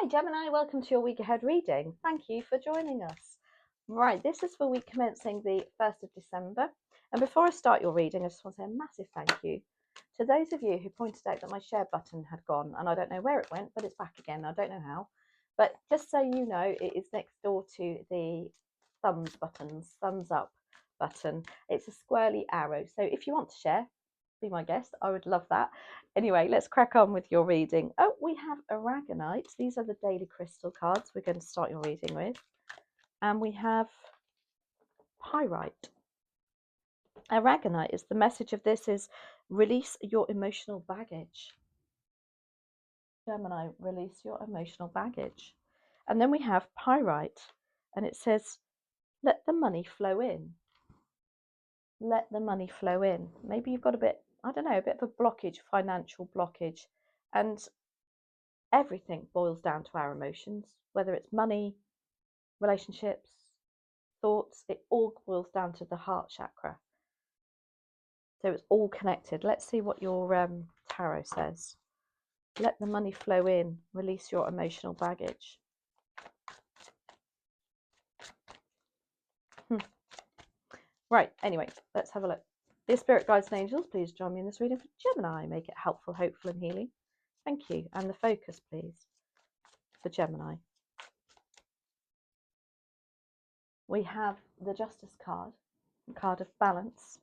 Hi Gemini, welcome to your week ahead reading. Thank you for joining us. Right, this is for week commencing the 1st of December. And before I start your reading, I just want to say a massive thank you to those of you who pointed out that my share button had gone, and I don't know where it went, but it's back again. I don't know how. But just so you know, it is next door to the thumbs up button. It's a squirrely arrow. So if you want to share, be my guest. I would love that. Anyway, let's crack on with your reading. Oh, we have Aragonite. These are the daily crystal cards we're going to start your reading with. And we have Pyrite. Aragonite is the message of this is release your emotional baggage. Gemini, release your emotional baggage. And then we have Pyrite, and it says, let the money flow in. Let the money flow in. Maybe you've got a bit, I don't know, a bit of a blockage, financial blockage. And everything boils down to our emotions, whether it's money, relationships, thoughts, it all boils down to the heart chakra. So it's all connected. Let's see what your tarot says. Let the money flow in, release your emotional baggage. Right, anyway, let's have a look. Dear Spirit Guides and Angels, please join me in this reading for Gemini. Make it helpful, hopeful and healing. Thank you. And the focus, please, for Gemini. We have the Justice card, the card of balance.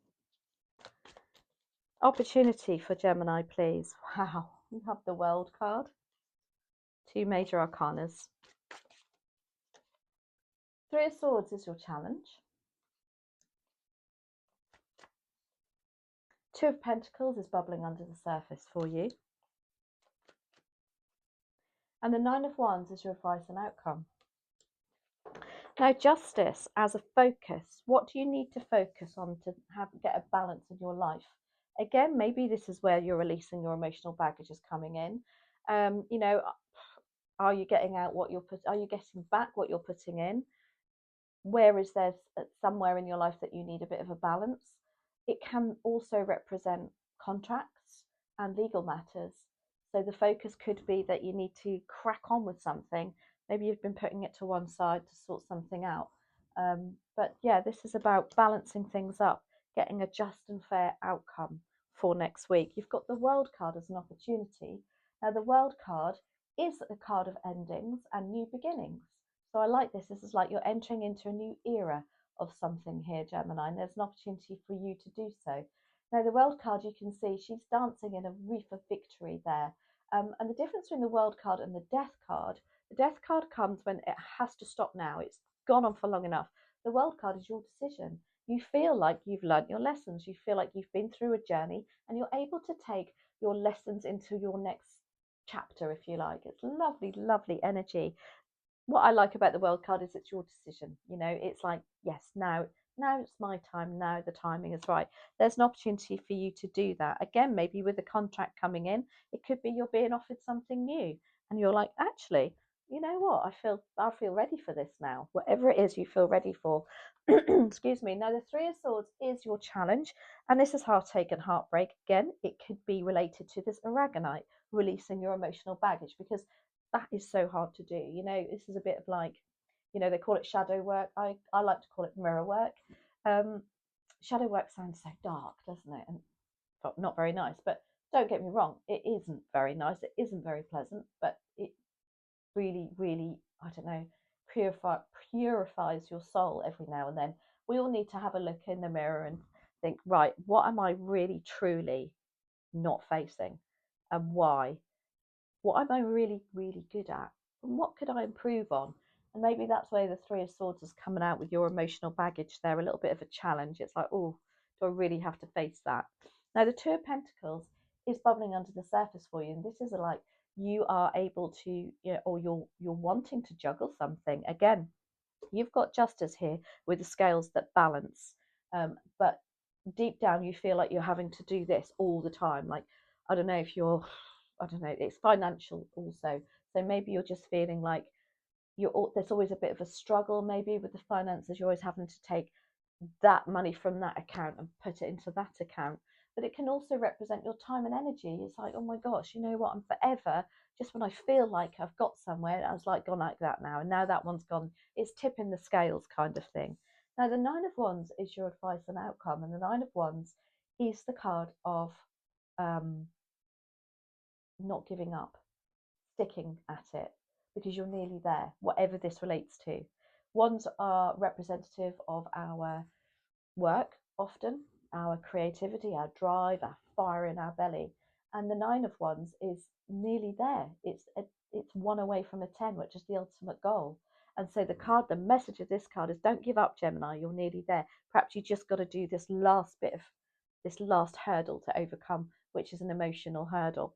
Opportunity for Gemini, please. Wow, we have the World card. Two major arcanas. Three of Swords is your challenge. Two of Pentacles is bubbling under the surface for you. And the Nine of Wands is your advice and outcome. Now, Justice as a focus. What do you need to focus on to get a balance in your life? Again, maybe this is where you're releasing your emotional baggage is coming in. You know, are you getting out what you're putting? Are you getting back what you're putting in? Where is there somewhere in your life that you need a bit of a balance? It can also represent contracts and legal matters. So the focus could be that you need to crack on with something. Maybe you've been putting it to one side to sort something out. But yeah, this is about balancing things up, getting a just and fair outcome for next week. You've got the World card as an opportunity. Now, the World card is a card of endings and new beginnings. So I like this. This is like you're entering into a new era of something here, Gemini, and there's an opportunity for you to do so. Now, the World card, you can see she's dancing in a wreath of victory there. And the difference between the World card and the Death card, the Death card comes when it has to stop now. It's gone on for long enough. The World card is your decision. You feel like you've learnt your lessons. You feel like you've been through a journey and you're able to take your lessons into your next chapter, if you like. It's lovely, lovely energy. What I like about the World card is it's your decision. You know, it's like, yes, now it's my time. Now the timing is right. There's an opportunity for you to do that. Again, maybe with a contract coming in, it could be you're being offered something new and you're like, actually, you know what? I feel ready for this now. Whatever it is you feel ready for. Excuse me. Now the Three of Swords is your challenge, and this is heartache and heartbreak. Again, it could be related to this Aragonite, releasing your emotional baggage, because that is so hard to do. You know, this is a bit of like, you know, they call it shadow work. I like to call it mirror work. Shadow work sounds so dark, doesn't it? And not very nice. But don't get me wrong, it isn't very nice. It isn't very pleasant, but it really, really, I don't know, purifies your soul every now and then. We all need to have a look in the mirror and think, right, what am I really, truly not facing, and why? What am I really, really good at? And what could I improve on? And maybe that's where the Three of Swords is coming out with your emotional baggage there, a little bit of a challenge. It's like, oh, do I really have to face that? Now, the Two of Pentacles is bubbling under the surface for you. And this is like you are able to, you know, or you're wanting to juggle something. Again, you've got Justice here with the scales that balance. But deep down, you feel like you're having to do this all the time. Like, I don't know if you're, I don't know, it's financial also. So maybe you're just feeling like there's always a bit of a struggle maybe with the finances. You're always having to take that money from that account and put it into that account. but it can also represent your time and energy. It's like, oh my gosh, you know what, I'm forever, just when I feel like I've got somewhere, I was like gone like that now, and now that one's gone. It's tipping the scales kind of thing. Now, the Nine of Wands is your advice and outcome, and the Nine of Wands is the card of not giving up, sticking at it, because you're nearly there, whatever this relates to. Wands are representative of our work, often our creativity, our drive, our fire in our belly. And the Nine of Wands is nearly there. It's one away from a 10, which is the ultimate goal. And so the message of this card is, don't give up, Gemini. You're nearly there. Perhaps you just got to do this last hurdle to overcome, which is an emotional hurdle.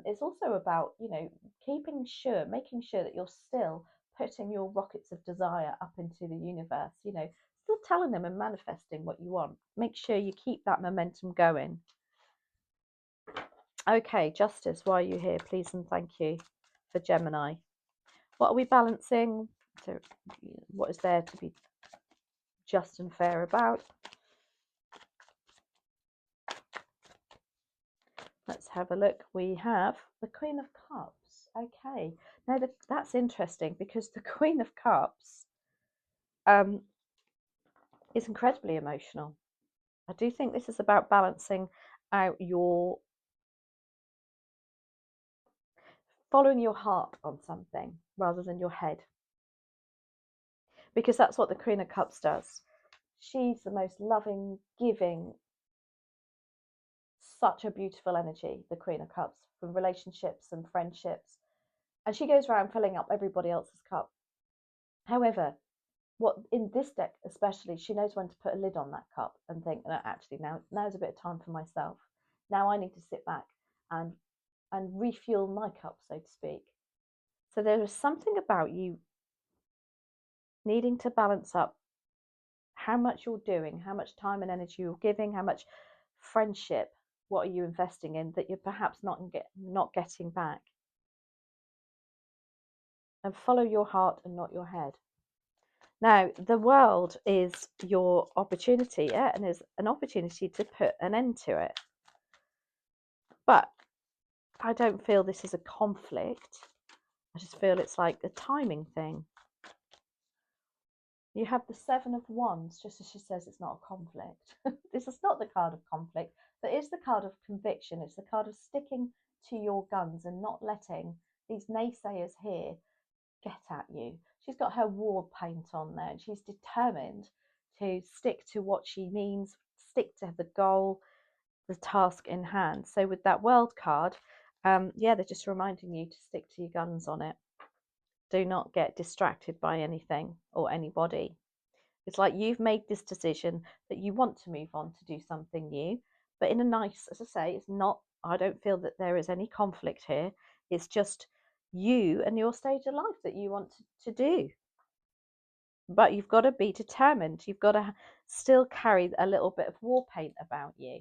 It's also about, making sure that you're still putting your rockets of desire up into the universe, still telling them and manifesting what you want. Make sure you keep that momentum going. Okay, Justice, why are you here? Please and thank you for Gemini. What are we balancing? So, what is there to be just and fair about? Let's have a look. We have the Queen of Cups. Okay, now that's interesting, because the Queen of Cups is incredibly emotional. I do think this is about balancing out following your heart on something rather than your head, because that's what the Queen of Cups does. She's the most loving, giving, such a beautiful energy, the Queen of Cups, from relationships and friendships, and she goes around filling up everybody else's cup. However, what in this deck especially, she knows when to put a lid on that cup and think, no, actually now's a bit of time for myself. Now I need to sit back and refuel my cup, so to speak. So there is something about you needing to balance up how much you're doing, how much time and energy you're giving, how much friendship, what are you investing in that you're perhaps not getting back. And follow your heart and not your head. Now, the world is your opportunity, and is an opportunity to put an end to it. But I don't feel this is a conflict. I just feel it's like a timing thing. You have the Seven of Wands, just as she says it's not a conflict. This is not the card of conflict, but it's the card of conviction. It's the card of sticking to your guns and not letting these naysayers here get at you. She's got her war paint on there, and she's determined to stick to what she means, stick to the goal, the task in hand. So with that World card, they're just reminding you to stick to your guns on it. Do not get distracted by anything or anybody. It's like you've made this decision that you want to move on to do something new, but in a nice, as I say, it's not, I don't feel that there is any conflict here. It's just you and your stage of life that you want to do. But you've got to be determined. You've got to still carry a little bit of war paint about you.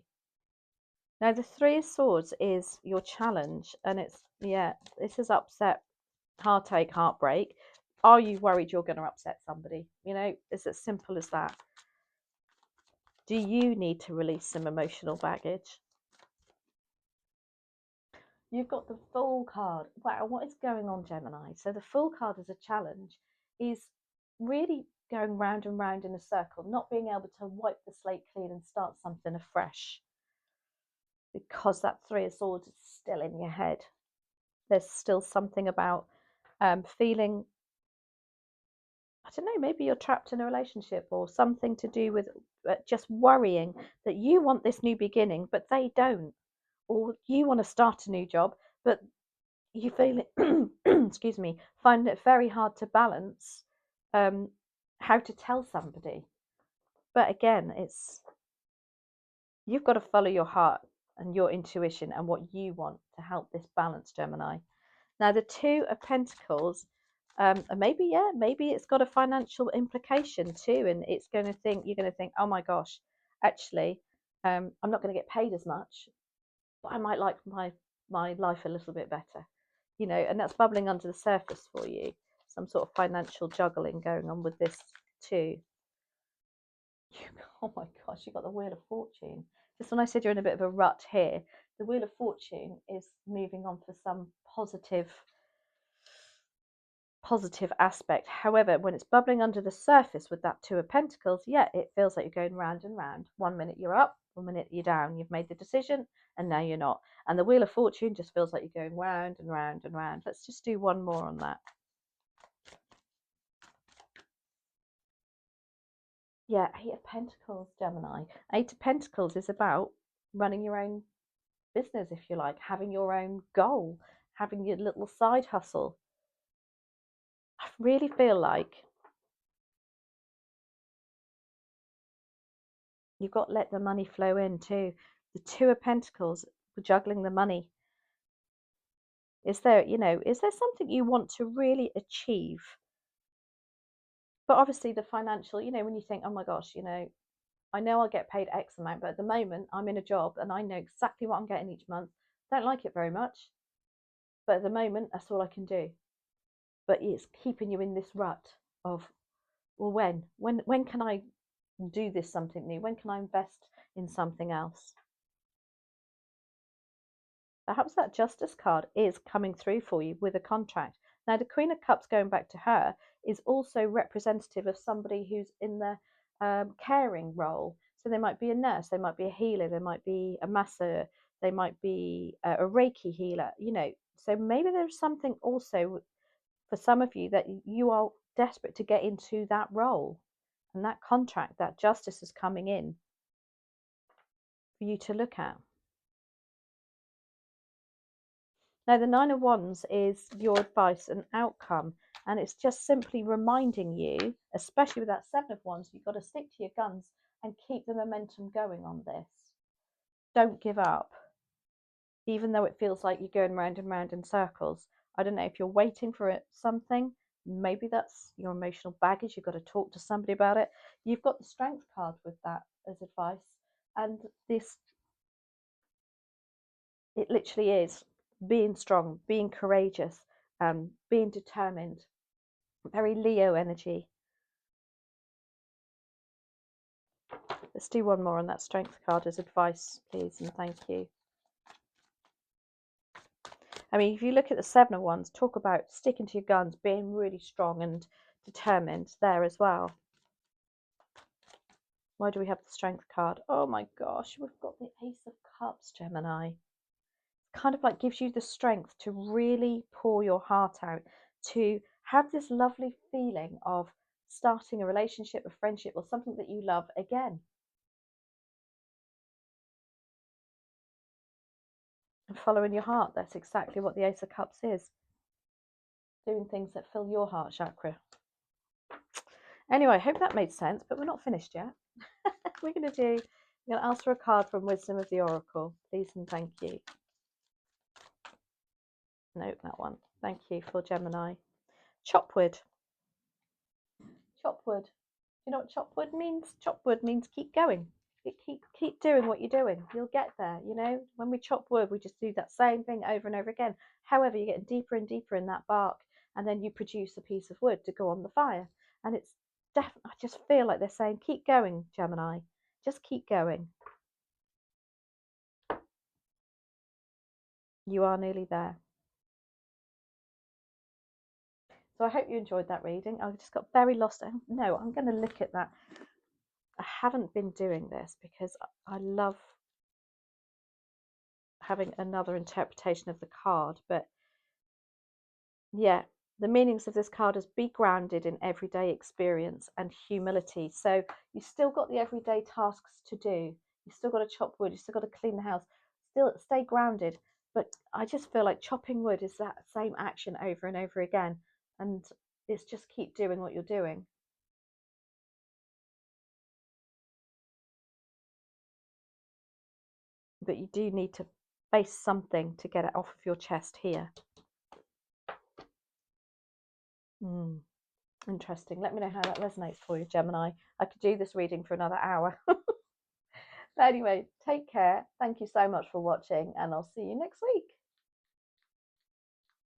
Now, the Three of Swords is your challenge, and this is upset, heartache, heartbreak. Are you worried you're going to upset somebody? It's as simple as that. Do you need to release some emotional baggage? You've got the Fool card. Wow, what is going on, Gemini? So the Fool card as a challenge is really going round and round in a circle, not being able to wipe the slate clean and start something afresh, because that Three of Swords is still in your head. There's still something about feeling, I don't know, maybe you're trapped in a relationship, or something to do with just worrying that you want this new beginning, but they don't. Or you want to start a new job, but you feel it, excuse me, find it very hard to balance how to tell somebody. But again, you've got to follow your heart and your intuition and what you want to help this balance, Gemini. Now, the Two of Pentacles, maybe it's got a financial implication too, and you're going to think, oh my gosh, actually, I'm not going to get paid as much, but I might like my life a little bit better, and that's bubbling under the surface for you. Some sort of financial juggling going on with this too. Oh my gosh, you got the Wheel of Fortune. Just when I said you're in a bit of a rut here, the Wheel of Fortune is moving on for some positive aspect. However, when it's bubbling under the surface with that Two of Pentacles, yeah, it feels like you're going round and round. 1 minute you're up, 1 minute you're down. You've made the decision and now you're not. And the Wheel of Fortune just feels like you're going round and round and round. Let's just do one more on that. Yeah, 8 of Pentacles, Gemini. 8 of Pentacles is about running your own business, if you like, having your own goal, having your little side hustle. I really feel like you've got to let the money flow in too. The Two of Pentacles, juggling the money. Is there, is there something you want to really achieve? But obviously the financial, when you think, oh my gosh, I know I'll get paid X amount, but at the moment I'm in a job and I know exactly what I'm getting each month. Don't like it very much, but at the moment that's all I can do. But it's keeping you in this rut of, well, when can I do this something new? When can I invest in something else? Perhaps that Justice card is coming through for you with a contract. Now, the Queen of Cups going back to her is also representative of somebody who's in the caring role. So they might be a nurse, they might be a healer, they might be a masseur, they might be a Reiki healer, So maybe there's something also for some of you that you are desperate to get into that role. And that contract, that justice is coming in for you to look at. Now, the Nine of Wands is your advice and outcome, and it's just simply reminding you, especially with that Seven of Wands, you've got to stick to your guns and keep the momentum going on this. Don't give up, even though it feels like you're going round and round in circles. I don't know if you're waiting for something. Maybe that's your emotional baggage. You've got to talk to somebody about it. You've got the Strength card with that as advice, and this, it literally is being strong, being courageous, being determined. Very Leo energy. Let's do one more on that Strength card as advice, please, and thank you. I mean, if you look at the Seven of Wands, talk about sticking to your guns, being really strong and determined there as well. Why do we have the Strength card? Oh my gosh, we've got the Ace of Cups, Gemini. Kind of like gives you the strength to really pour your heart out, to have this lovely feeling of starting a relationship, a friendship, or something that you love again. And following your heart, that's exactly what the Ace of Cups is. Doing things that fill your heart chakra. Anyway, I hope that made sense, but we're not finished yet. We're going to ask for a card from Wisdom of the Oracle, please and thank you. No, that one. Thank you for Gemini. Chopwood. Chopwood. You know what chopwood means? Chopwood means keep going. Keep doing what you're doing. You'll get there. When we chop wood, we just do that same thing over and over again. However, you're getting deeper and deeper in that bark, and then you produce a piece of wood to go on the fire. And it's definitely, I just feel like they're saying, keep going, Gemini. Just keep going. You are nearly there. So I hope you enjoyed that reading. I just got very lost. No, I'm going to look at that. I haven't been doing this because I love having another interpretation of the card. But yeah, the meanings of this card is be grounded in everyday experience and humility. So you've still got the everyday tasks to do. You've still got to chop wood. You've still got to clean the house. Still stay grounded. But I just feel like chopping wood is that same action over and over again. And it's just keep doing what you're doing. But you do need to face something to get it off of your chest here. Interesting. Let me know how that resonates for you, Gemini. I could do this reading for another hour. But anyway, take care. Thank you so much for watching, and I'll see you next week.